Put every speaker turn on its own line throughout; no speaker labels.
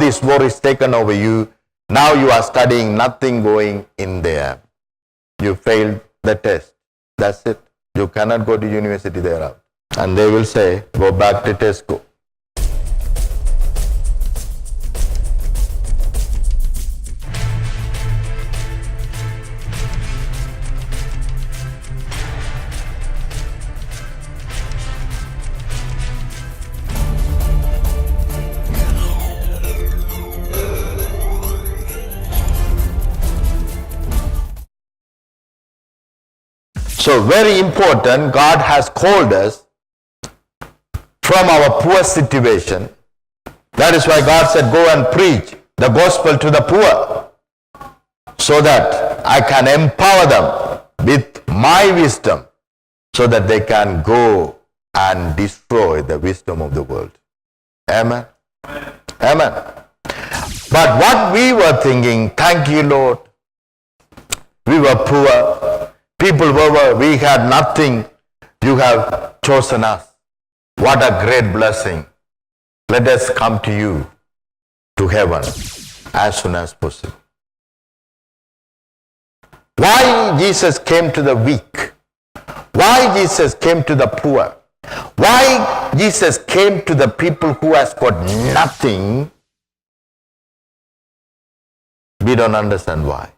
this war is taken over you. Now you are studying, nothing going in there. You failed the test. That's it. You cannot go to university thereafter. And they will say, go back to Tesco. So very important, God has called us from our poor situation. That is why God said, go and preach the gospel to the poor, so that I can empower them with my wisdom, so that they can go and destroy the wisdom of the world. Amen? Amen. But what we were thinking, thank you, Lord, we were poor. People we had nothing. You have chosen us. What a great blessing. Let us come to you, to heaven, as soon as possible. Why Jesus came to the weak? Why Jesus came to the poor? Why Jesus came to the people who has got nothing? We don't understand why.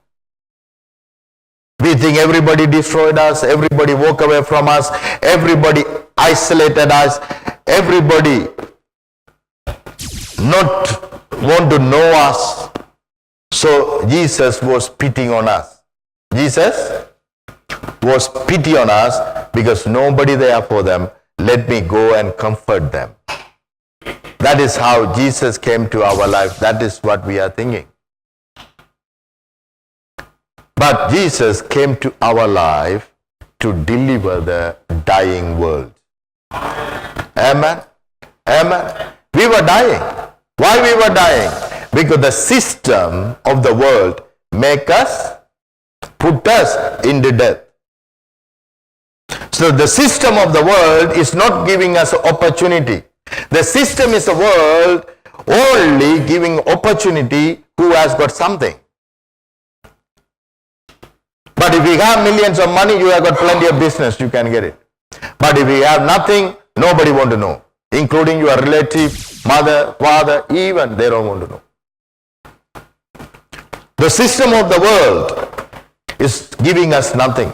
We think everybody destroyed us, everybody walked away from us, everybody isolated us, everybody not want to know us. So Jesus was pitying on us. Jesus was pity on us because nobody there for them. Let me go and comfort them. That is how Jesus came to our life. That is what we are thinking. But Jesus came to our life to deliver the dying world. Amen? Amen? We were dying. Why we were dying? Because the system of the world put us into death. So the system of the world is not giving us opportunity. The system is the world only giving opportunity who has got something. But if you have millions of money, you have got plenty of business, you can get it. But if you have nothing, nobody want to know. Including your relative, mother, father, even they don't want to know. The system of the world is giving us nothing.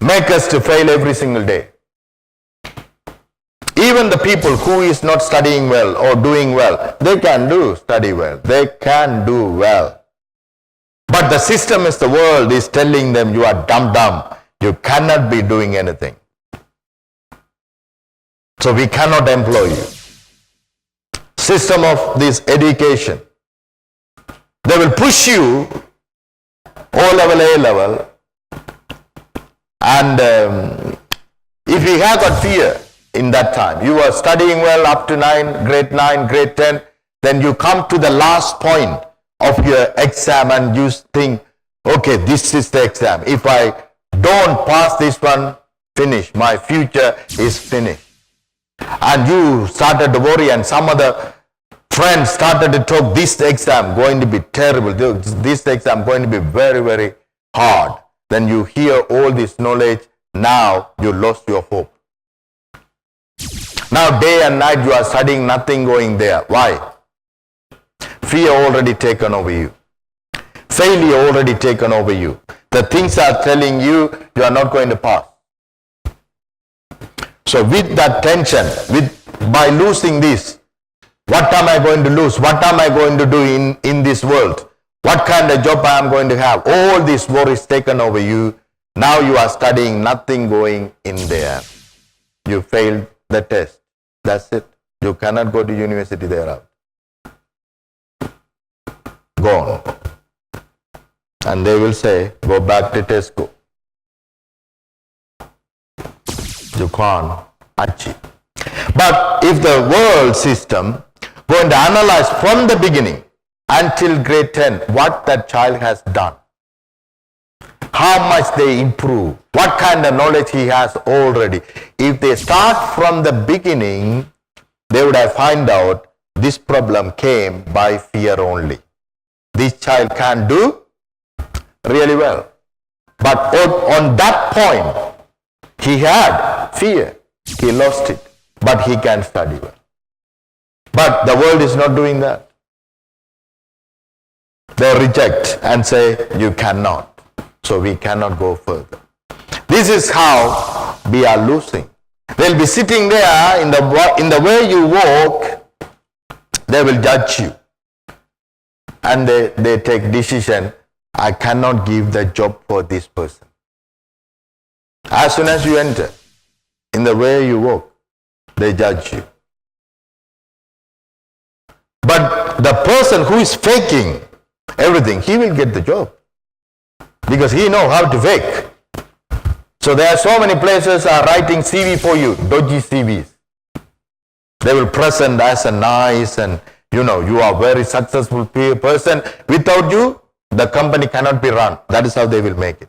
Make us to fail every single day. Even the people who is not studying well or doing well, they can study well. They can do well. But the system is the world is telling them you are dumb. You cannot be doing anything. So we cannot employ you. System of this education. They will push you O-level, A-level. And if you have got fear in that time, you are studying well up to grade 9, grade 10, then you come to the last point of your exam and you think, okay, this is the exam. If I don't pass this one, finish. My future is finished. And you started to worry, and some other friends started to talk, this exam going to be terrible. This exam going to be very, very hard. Then you hear all this knowledge. Now you lost your hope. Now day and night you are studying, nothing going there. Why? Fear already taken over you. Failure already taken over you. The things are telling you you are not going to pass. So with that tension, by losing this, what am I going to lose? What am I going to do in this world? What kind of job I am going to have? All this worry is taken over you. Now you are studying, nothing going in there. You failed the test. That's it. You cannot go to university thereafter. Gone. And they will say, go back to Tesco. You can't achieve. But if the world system going to analyze from the beginning until grade 10 what that child has done, how much they improve, what kind of knowledge he has already. If they start from the beginning, they would have find out this problem came by fear only. This child can do really well. But on that point, he had fear. He lost it. But he can study well. But the world is not doing that. They reject and say, you cannot. So we cannot go further. This is how we are losing. They'll be sitting there in the way you walk, they will judge you. And they take decision, I cannot give the job for this person. As soon as you enter, in the way you walk, they judge you. But the person who is faking everything, he will get the job. Because he knows how to fake. So there are so many places are writing CV for you, dodgy CVs. They will present as a nice and you are very successful person. Without you, the company cannot be run. That is how they will make it.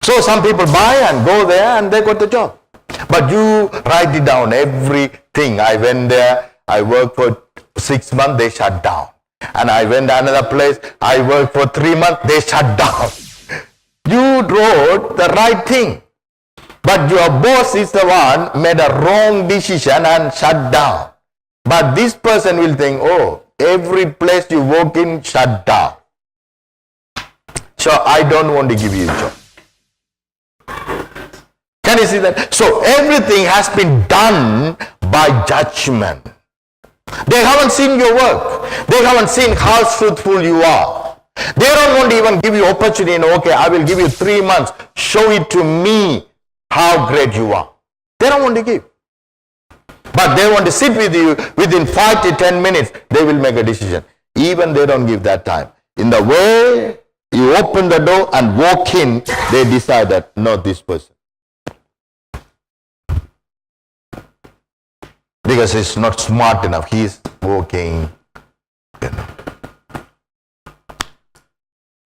So some people buy and go there and they got the job. But you write it down, everything. I went there, I worked for 6 months, they shut down. And I went to another place, I worked for 3 months, they shut down. You wrote the right thing. But your boss is the one made a wrong decision and shut down. But this person will think, oh, every place you walk in, shut down. So I don't want to give you a job. Can you see that? So everything has been done by judgment. They haven't seen your work. They haven't seen how truthful you are. They don't want to even give you opportunity. Okay, I will give you 3 months. Show it to me how great you are. They don't want to give. But they want to sit with you within 5 to 10 minutes. They will make a decision. Even they don't give that time. In the way you open the door and walk in, they decide that not this person. Because he's not smart enough. He's walking.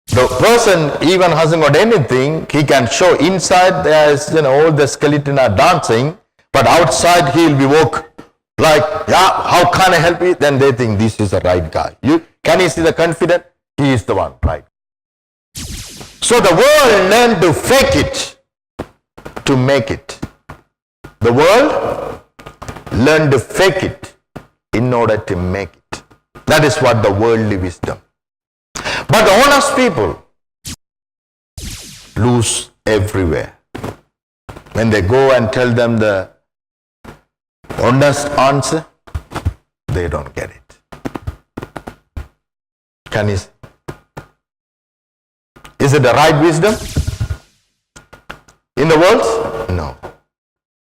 The person even hasn't got anything. He can show inside there is, all the skeleton are dancing. But outside he'll be walk like, yeah, how can I help you? Then they think this is the right guy. Can you see the confident? He is the one, right? So the world learned to fake it to make it. The world learned to fake it in order to make it. That is what the worldly wisdom. But the honest people lose everywhere. When they go and tell them the honest answer, they don't get it. Can you see? Is it the right wisdom in the world? No.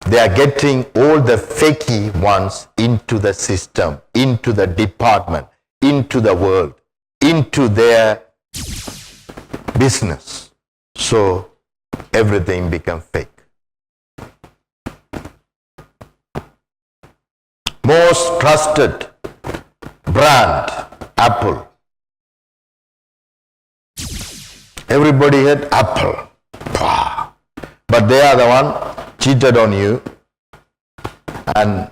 They are getting all the fakey ones into the system, into the department, into the world, into their business. So everything becomes fake. Most trusted brand, Apple. Everybody had Apple. But they are the one cheated on you and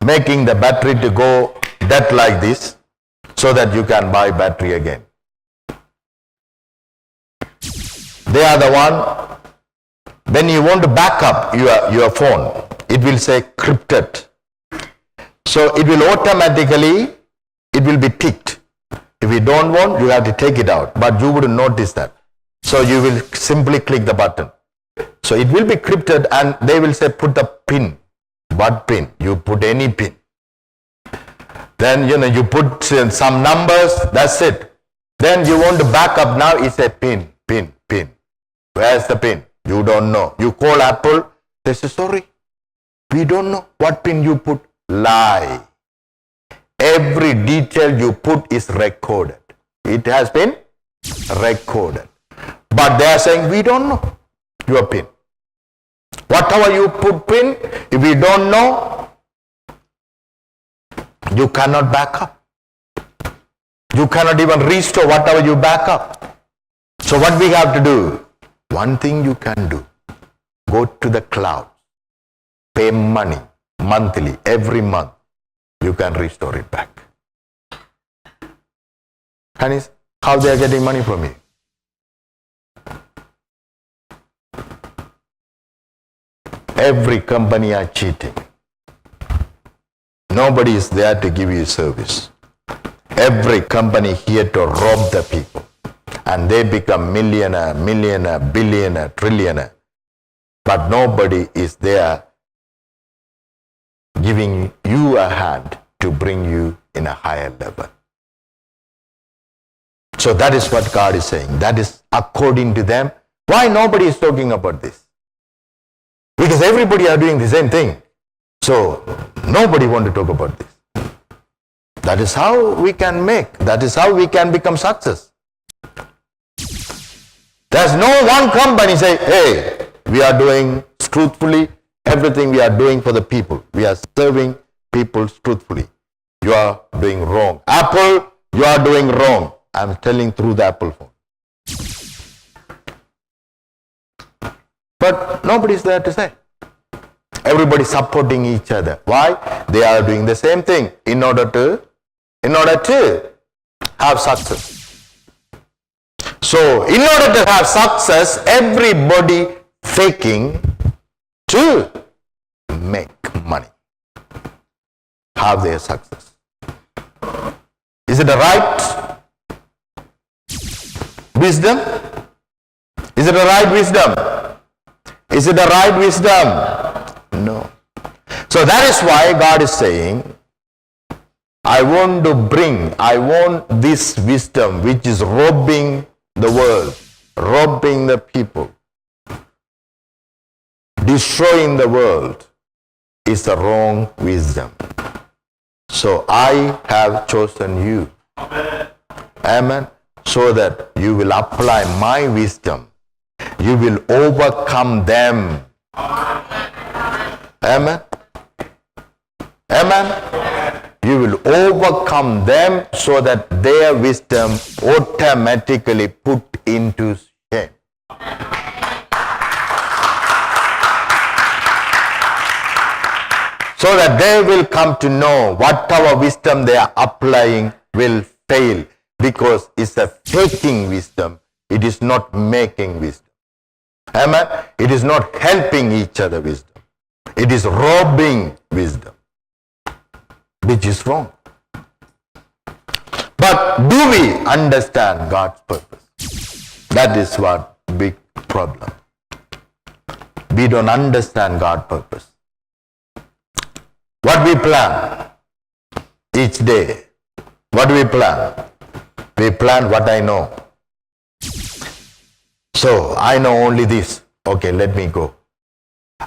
making the battery to go dead like this so that you can buy battery again. They are the one, when you want to back up your phone, it will say crypted. So it will automatically, it will be ticked. If you don't want, you have to take it out. But you wouldn't notice that. So you will simply click the button. So it will be crypted and they will say put the pin. What pin? You put any pin. Then you put some numbers, that's it. Then you want to back up, now it's a pin. Where's the pin? You don't know. You call Apple, they say sorry, we don't know what pin you put. Lie. Every detail you put is recorded. It has been recorded. But they are saying we don't know your pin. Whatever you put pin, if you don't know, you cannot back up. You cannot even restore whatever you back up. So what we have to do? One thing you can do. Go to the cloud. Pay money. monthly, every month, you can restore it back. And how they are getting money from you? Every company are cheating. Nobody is there to give you service. Every company here to rob the people. And they become millionaire, billionaire, trillionaire. But nobody is there giving you a hand to bring you in a higher level. So that is what God is saying. That is according to them. Why nobody is talking about this? Because everybody are doing the same thing. So nobody want to talk about this. That is how we can that is how we can become success. There's no one company say, hey, we are doing truthfully everything we are doing for the people. We are serving people truthfully. You are doing wrong. Apple, you are doing wrong. I'm telling through the Apple phone. But nobody is there to say. Everybody supporting each other. Why? They are doing the same thing in order to have success. So, in order to have success, everybody faking to make money. Have their success. Is it the right wisdom? Is it the right wisdom? Is it the right wisdom? No. So that is why God is saying, I want this wisdom which is robbing the world, robbing the people, destroying the world, is the wrong wisdom. So I have chosen you. Amen. Amen. So that you will apply my wisdom. You will overcome them. Amen. Amen. You will overcome them so that their wisdom automatically put into shame. So that they will come to know whatever wisdom they are applying will fail, because it's a faking wisdom. It is not making wisdom. Amen. It is not helping each other wisdom. It is robbing wisdom, which is wrong. But do we understand God's purpose? That is what big problem. We don't understand God's purpose. What we plan each day? What do we plan? We plan what I know. So I know only this. Okay, let me go.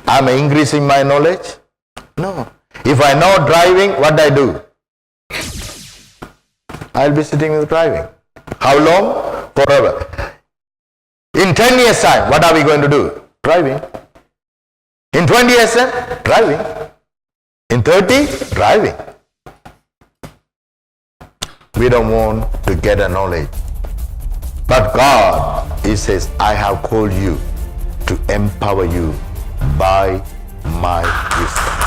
Am I increasing my knowledge? No. If I know driving, what I do? I'll be sitting with driving. How long? Forever. In 10 years' time, what are we going to do? Driving. In 20 years' time, driving. In 30, driving. We don't want to get a knowledge. But God, He says, I have called you to empower you by my wisdom.